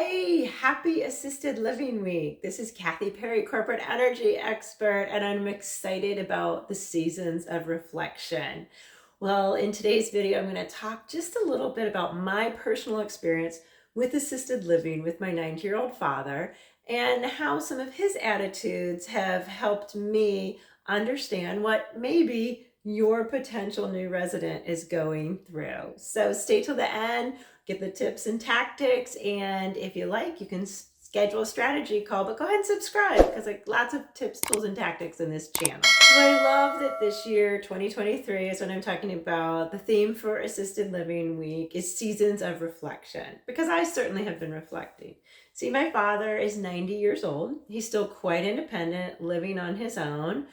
Hey, happy Assisted Living Week. This is Kathy Perry, corporate energy expert, and I'm excited about the seasons of reflection. Well, in today's video, I'm going to talk just a little bit about my personal experience with assisted living with my 90-year-old father and how some of his attitudes have helped me understand what maybe your potential new resident is going through. So stay till the end, get the tips and tactics, and if you like, you can schedule a strategy call, but go ahead and subscribe because like lots of tips, tools, and tactics in this channel. So I love that this year, 2023, is when I'm talking about the theme for Assisted Living Week is seasons of reflection, because I certainly have been reflecting. See, my father is 90 years old. He's still quite independent, living on his own,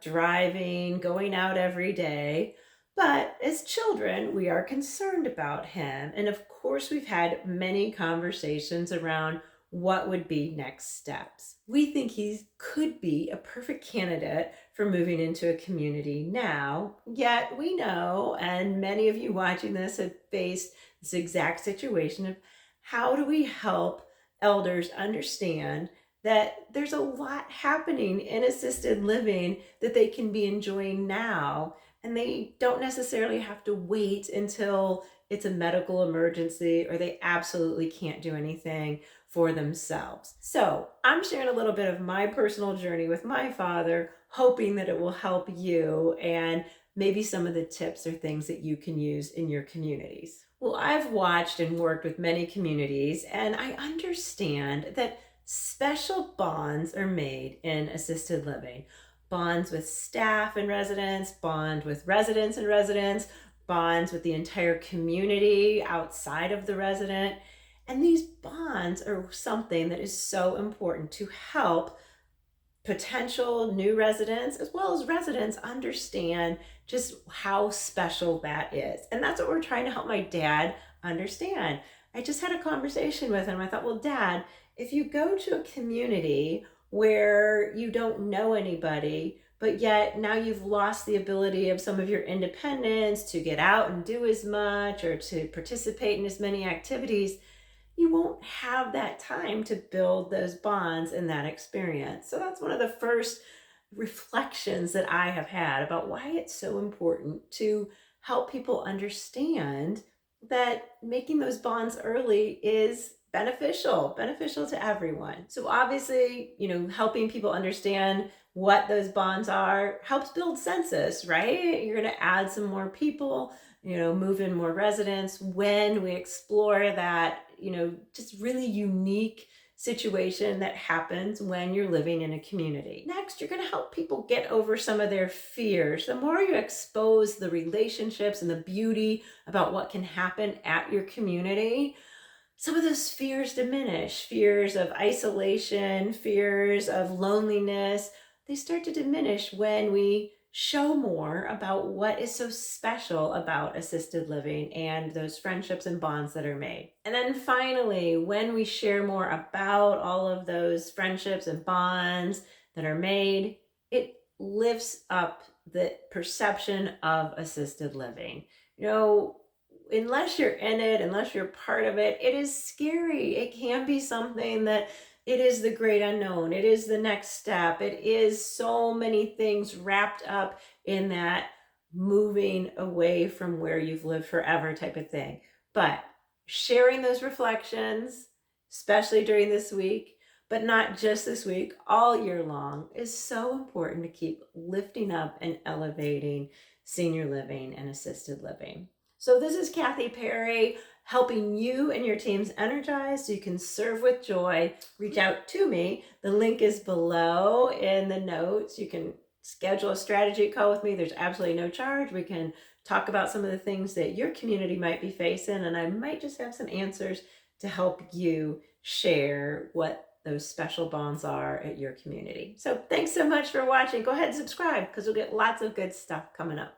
driving, going out every day. But as children, we are concerned about him. And of course, we've had many conversations around what would be next steps. We think he could be a perfect candidate for moving into a community now, yet we know, and many of you watching this have faced this exact situation of how do we help elders understand that there's a lot happening in assisted living that they can be enjoying now, and they don't necessarily have to wait until it's a medical emergency or they absolutely can't do anything for themselves. So I'm sharing a little bit of my personal journey with my father, hoping that it will help you and maybe some of the tips or things that you can use in your communities. Well, I've watched and worked with many communities, and I understand that special bonds are made in assisted living. Bonds with staff and residents, bond with residents and residents, bonds with the entire community outside of the resident. And these bonds are something that is so important to help potential new residents as well as residents understand just how special that is. And that's what we're trying to help my dad understand. I just had a conversation with him. I thought, well, Dad, if you go to a community where you don't know anybody, but yet now you've lost the ability of some of your independence to get out and do as much or to participate in as many activities, you won't have that time to build those bonds and that experience. So that's one of the first reflections that I have had about why it's so important to help people understand that making those bonds early is beneficial to everyone. So obviously, helping people understand what those bonds are helps build census, right? You're going to add some more people, move in more residents when we explore that, just really unique situation that happens when you're living in a community. Next, you're going to help people get over some of their fears. The more you expose the relationships and the beauty about what can happen at your community, some of those fears diminish. Fears of isolation, fears of loneliness, they start to diminish when we show more about what is so special about assisted living and those friendships and bonds that are made. And then finally, when we share more about all of those friendships and bonds that are made, it lifts up the perception of assisted living. Unless you're in it, unless you're part of it, it is scary. It can be something that it is the great unknown. It is the next step. It is so many things wrapped up in that moving away from where you've lived forever type of thing. But sharing those reflections, especially during this week, but not just this week, all year long, is so important to keep lifting up and elevating senior living and assisted living. So this is Kathy Perry, helping you and your teams energize so you can serve with joy. Reach out to me. The link is below in the notes. You can schedule a strategy call with me. There's absolutely no charge. We can talk about some of the things that your community might be facing, and I might just have some answers to help you share what those special bonds are at your community. So thanks so much for watching. Go ahead and subscribe because you'll get lots of good stuff coming up.